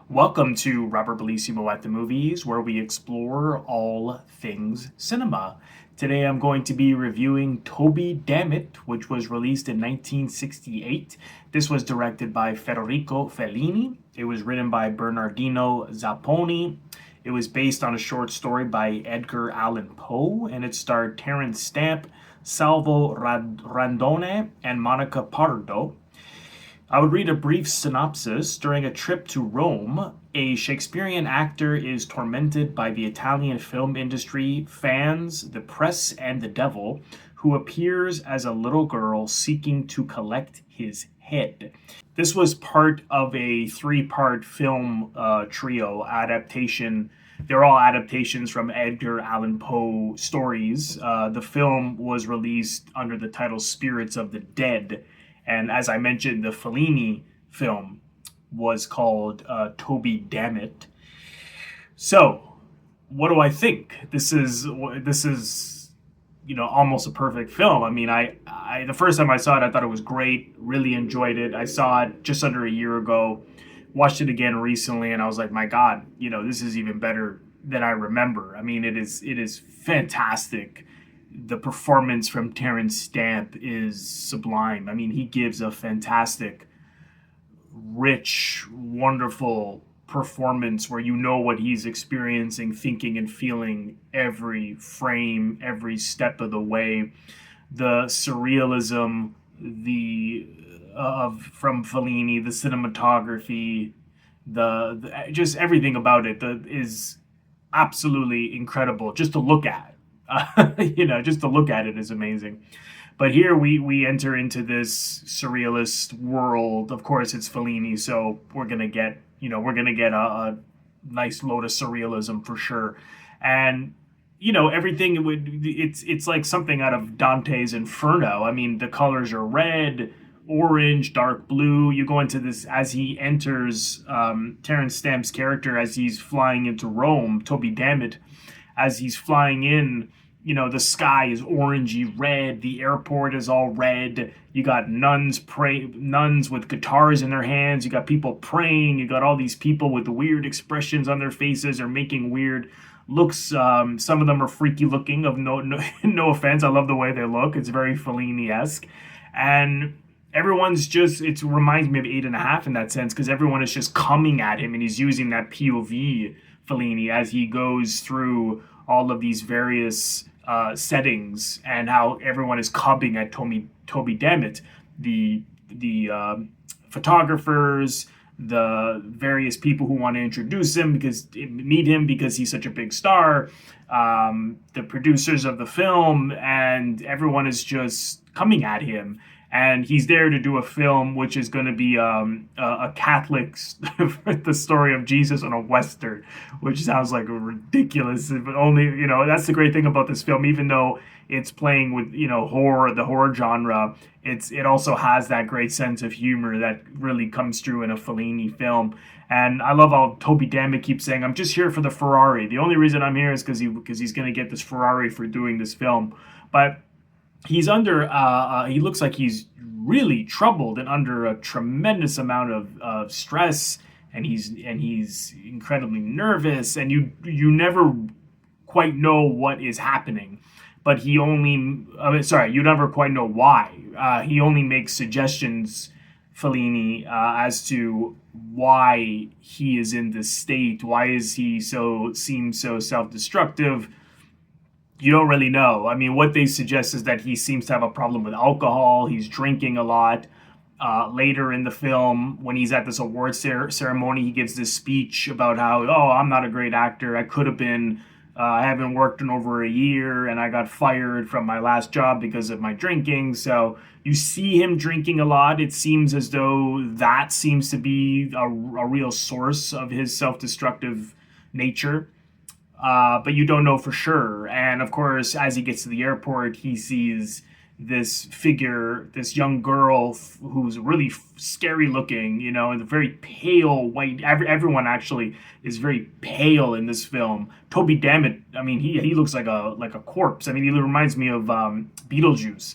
Welcome to Robert Bellissimo at the Movies, where we explore all things cinema. Today I'm going to be reviewing Toby Dammit, which was released in 1968. This was directed by Federico Fellini. It was written by Bernardino Zapponi. It was based on a short story by Edgar Allan Poe, and it starred Terence Stamp, Salvo Randone, and Monica Pardo. I would read a brief synopsis. During a trip to Rome, a Shakespearean actor is tormented by the Italian film industry, fans, the press, and the devil, who appears as a little girl seeking to collect his head. This was part of a three-part film trio adaptation. They're all adaptations from Edgar Allan Poe stories. The film was released under the title Spirits of the Dead. And as I mentioned, the Fellini film was called Toby Dammit. So, what do I think? This is almost a perfect film. I mean, I the first time I saw it, I thought it was great. Really enjoyed it. I saw it just under a year ago. Watched it again recently, and I was like, my God, this is even better than I remember. I mean, it is fantastic. The performance from Terence Stamp is sublime. I mean, he gives a fantastic, rich, wonderful performance where you know what he's experiencing, thinking, and feeling every frame, every step of the way. The surrealism, the of from Fellini, the cinematography, the just everything about it is absolutely incredible just to look at. Just to look at it is amazing. But here we enter into this surrealist world. Of course, it's Fellini, so we're gonna get a nice load of surrealism for sure. And everything it's like something out of Dante's Inferno. I mean, the colors are red, orange, dark blue. You go into this as he enters Terence Stamp's character as he's flying into Rome, Toby Dammit, as he's flying in. The sky is orangey red. The airport is all red. You got nuns with guitars in their hands. You got people praying. You got all these people with weird expressions on their faces or making weird looks. Some of them are freaky looking. Of no offense. I love the way they look. It's very Fellini-esque, and everyone's just. It reminds me of Eight and a Half in that sense because everyone is just coming at him, and he's using that POV Fellini as he goes through all of these various settings and how everyone is coming at Toby Dammit, the photographers, the various people who want to introduce him meet him because he's such a big star, the producers of the film, and everyone is just coming at him. And he's there to do a film which is going to be a Catholic, the story of Jesus on a Western, which sounds like ridiculous. But only, that's the great thing about this film. Even though it's playing with, horror, the horror genre, it also has that great sense of humor that really comes through in a Fellini film. And I love how Toby Dammit keeps saying, I'm just here for the Ferrari. The only reason I'm here is because he's going to get this Ferrari for doing this film. But he's under he looks like he's really troubled and under a tremendous amount of stress, and he's incredibly nervous, and you never quite know what is happening, but you never quite know why. He only makes suggestions, Fellini, as to why he is in this state. Why is he seems so self-destructive? You don't really know. I mean, what they suggest is that he seems to have a problem with alcohol. He's drinking a lot. Later in the film, when he's at this award ceremony, he gives this speech about how, I'm not a great actor. I could have been. I haven't worked in over a year, and I got fired from my last job because of my drinking. So you see him drinking a lot. It seems as though that seems to be a real source of his self-destructive nature. But you don't know for sure. And of course, as he gets to the airport, he sees this figure, this young girl who's really scary looking, and very pale white. Everyone actually is very pale in this film. Toby Dammit, I mean, he looks like a corpse. I mean, he reminds me of Beetlejuice,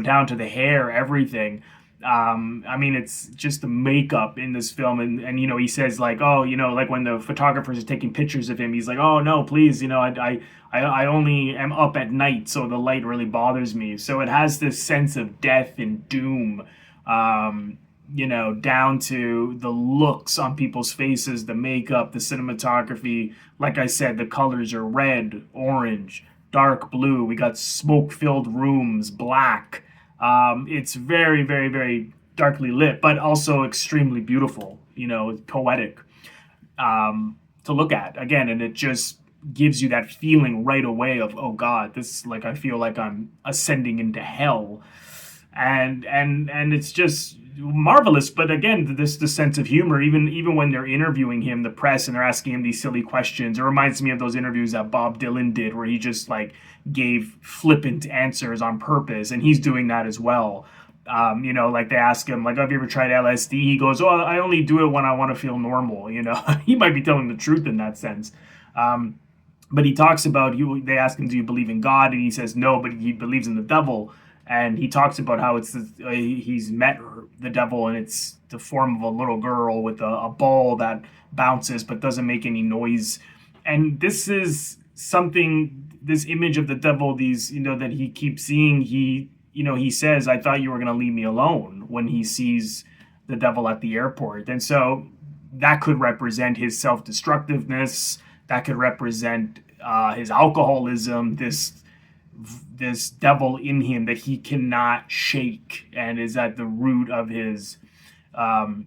down to the hair, everything. I mean, it's just the makeup in this film, and he says like, oh, like when the photographers are taking pictures of him, he's like, oh no, please, I only am up at night, so the light really bothers me. So it has this sense of death and doom, down to the looks on people's faces, the makeup, the cinematography. Like I said, the colors are red, orange, dark blue. We got smoke-filled rooms, black. It's very, very, very darkly lit, but also extremely beautiful. It's poetic to look at again, and it just gives you that feeling right away of, oh God, this, like, I feel like I'm ascending into hell, and it's just marvelous. But again, this the sense of humor, even when they're interviewing him, the press, and they're asking him these silly questions. It reminds me of those interviews that Bob Dylan did, where he just like gave flippant answers on purpose, and he's doing that as well. Like they ask him, like, have you ever tried LSD? He goes, oh, I only do it when I want to feel normal. He might be telling the truth in that sense. But he talks about, they ask him, do you believe in God? And he says no, but he believes in the devil. And he talks about how he's met the devil, and it's the form of a little girl with a ball that bounces but doesn't make any noise. And this is something, this image of the devil, that he keeps seeing. He says, I thought you were going to leave me alone, when he sees the devil at the airport. And so that could represent his self-destructiveness. That could represent his alcoholism, this devil in him that he cannot shake, and is at the root of his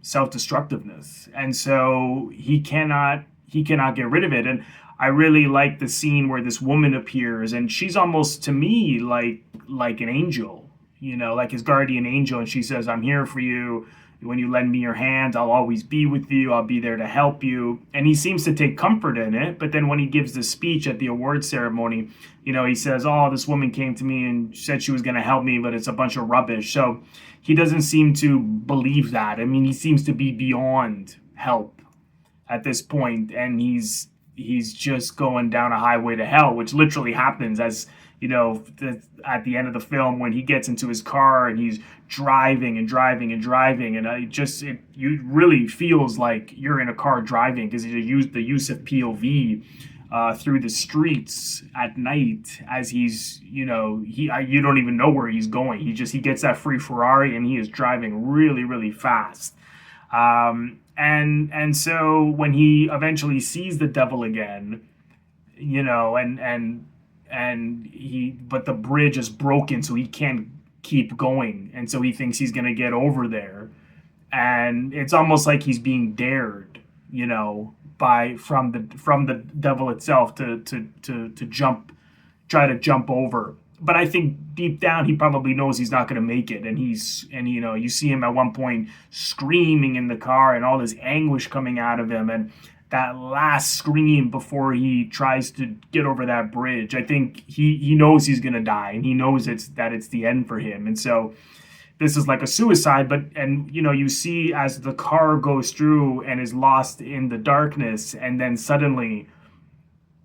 self-destructiveness. And so he cannot get rid of it. And I really like the scene where this woman appears, and she's almost, to me, like an angel, like his guardian angel. And she says, I'm here for you. When you lend me your hand, I'll always be with you. I'll be there to help you. And he seems to take comfort in it. But then when he gives the speech at the award ceremony, he says, oh, this woman came to me and said she was going to help me, but it's a bunch of rubbish. So he doesn't seem to believe that. I mean, he seems to be beyond help at this point, and he's just going down a highway to hell, which literally happens, as at the end of the film, when he gets into his car and he's driving and driving and driving, and you really feels like you're in a car driving, because he used the use of POV through the streets at night, as he's you don't even know where he's going. He gets that free Ferrari, and he is driving really, really fast. And so when he eventually sees the devil again, but the bridge is broken, so he can't keep going, and so he thinks he's gonna get over there, and it's almost like he's being dared, from the devil itself to try to jump over. But I think deep down he probably knows he's not going to make it, and you see him at one point screaming in the car, and all this anguish coming out of him, and that last scream before he tries to get over that bridge. I think he knows he's going to die, and he knows it's the end for him. And so this is like a suicide, and you see as the car goes through and is lost in the darkness, and then suddenly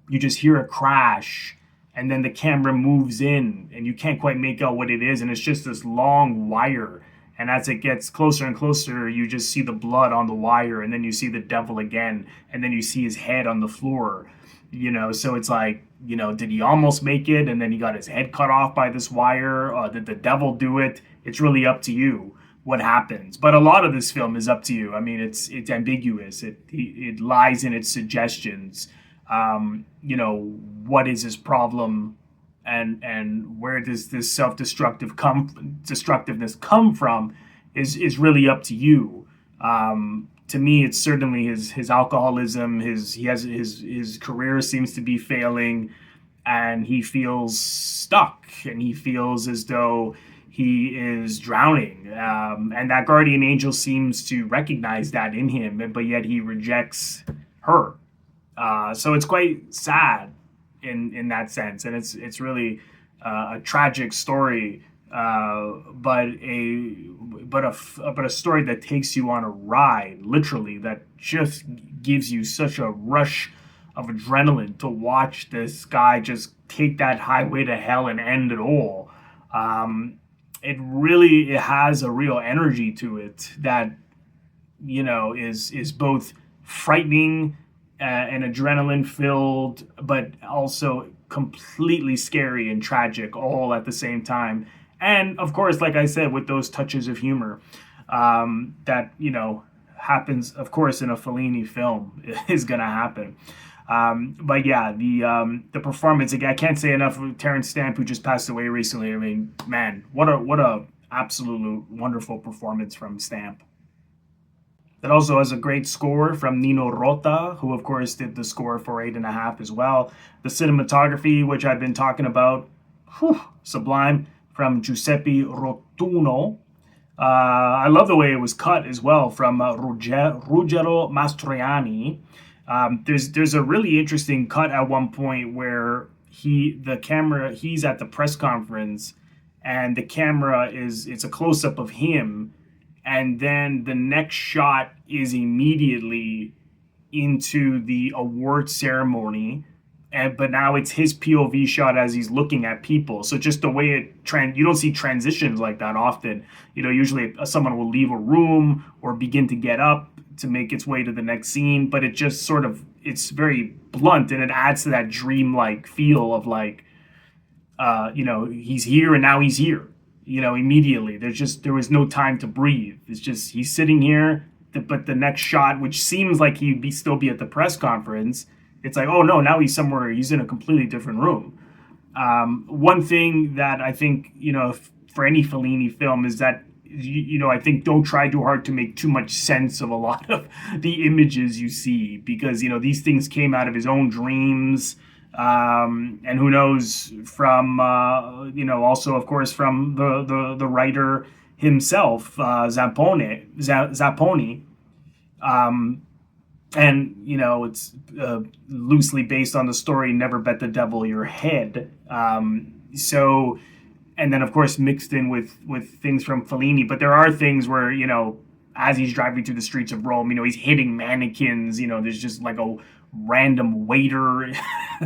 you just hear a crash, and then the camera moves in, and you can't quite make out what it is, and it's just this long wire. And as it gets closer and closer, you just see the blood on the wire, and then you see the devil again, and then you see his head on the floor. So it's like, did he almost make it, and then he got his head cut off by this wire? Did the devil do it? It's really up to you what happens. But a lot of this film is up to you. I mean, it's ambiguous. It lies in its suggestions. What is his problem, and where does this destructiveness come from is really up to you. To me, it's certainly his alcoholism. His career seems to be failing, and he feels stuck, and he feels as though he is drowning. And that guardian angel seems to recognize that in him, but yet he rejects her. So it's quite sad in that sense, and it's really a tragic story, but a story that takes you on a ride, literally, that just gives you such a rush of adrenaline to watch this guy just take that highway to hell and end it all. it has a real energy to it that, you know, is both frightening and adrenaline filled, but also completely scary and tragic all at the same time. And of course, like I said, with those touches of humor that, you know, happens, of course, in a Fellini film is going to happen. But yeah, the performance, again, I can't say enough of Terence Stamp, who just passed away recently. I mean, man, what a absolute wonderful performance from Stamp. It also has a great score from Nino Rota, who of course did the score for 8.5 as well. The cinematography, which I've been talking about, sublime, from Giuseppe Rotunno. I love the way it was cut as well, from Ruggero Mastroianni. There's a really interesting cut at one point where he's at the press conference, and the camera it's a close-up of him, and then the next shot is immediately into the award ceremony, but now it's his POV shot as he's looking at people. So just the way you don't see transitions like that often. You know, usually someone will leave a room or begin to get up to make its way to the next scene, but it just sort of, it's very blunt, and it adds to that dreamlike feel of like, you know, he's here and now he's here. You know, immediately. There was no time to breathe. It's just, he's sitting here, but the next shot, which seems like he'd still be at the press conference, it's like, oh no, now he's somewhere, he's in a completely different room. One thing that I think, you know, for any Fellini film is that, you know, I think don't try too hard to make too much sense of a lot of the images you see, because, you know, these things came out of his own dreams. And who knows, from, you know, also, of course, from the writer himself, Zapponi. And, you know, it's loosely based on the story Never Bet the Devil Your Head. So, and then, of course, mixed in with things from Fellini. But there are things where, you know, as he's driving through the streets of Rome, you know, he's hitting mannequins. You know, there's just like a random waiter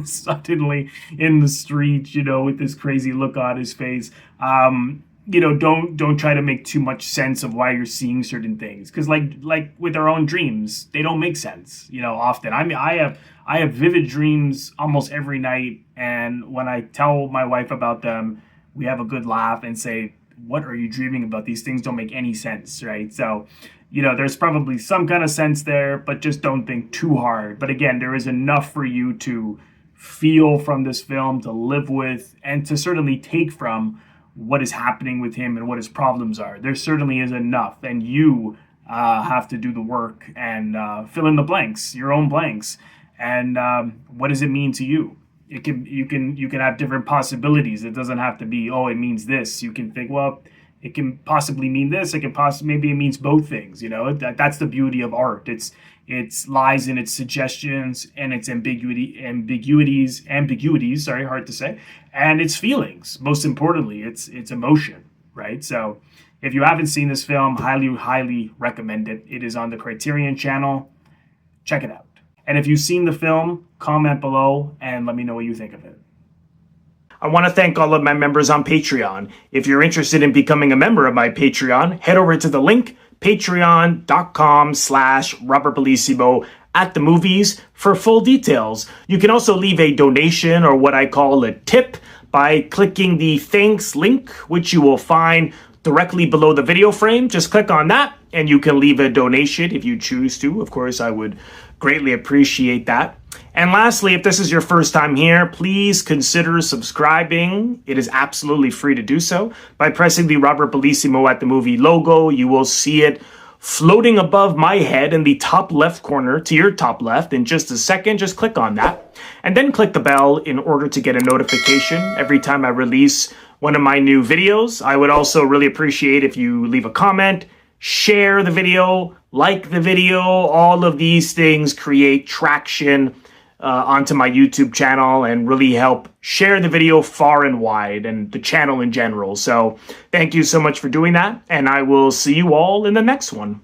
suddenly in the street, you know, with this crazy look on his face. You know, don't try to make too much sense of why you're seeing certain things, because like with our own dreams, they don't make sense, you know, often. I mean, I have vivid dreams almost every night, and when I tell my wife about them, we have a good laugh and say, what are you dreaming about? These things don't make any sense, right? So, you know, there's probably some kind of sense there, but just don't think too hard. But again, there is enough for you to feel from this film, to live with, and to certainly take from what is happening with him and what his problems are. There certainly is enough, and you have to do the work and fill in the blanks, your own blanks. And what does it mean to you? You can have different possibilities. It doesn't have to be, oh, it means this. You can think, well, it can possibly mean this. It can maybe it means both things. You know, that's the beauty of art. It lies in its suggestions and its ambiguities. Sorry, hard to say, and its feelings. Most importantly, its emotion. Right. So, if you haven't seen this film, highly recommend it. It is on the Criterion Channel. Check it out. And if you've seen the film, comment below and let me know what you think of it. I want to thank all of my members on Patreon. If you're interested in becoming a member of my Patreon, head over to the link, patreon.com/RobertBellissimo at the movies for full details. You can also leave a donation, or what I call a tip, by clicking the thanks link, which you will find directly below the video frame. Just click on that and you can leave a donation if you choose to. Of course, I would greatly appreciate that. And lastly, if this is your first time here, please consider subscribing. It is absolutely free to do so. By pressing the Robert Bellissimo at the Movie logo, you will see it floating above my head in the top left corner to your top left. In just a second, just click on that. And then click the bell in order to get a notification every time I release one of my new videos. I would also really appreciate if you leave a comment, share the video, like the video. All of these things create traction onto my YouTube channel and really help share the video far and wide, and the channel in general. So thank you so much for doing that, and I will see you all in the next one.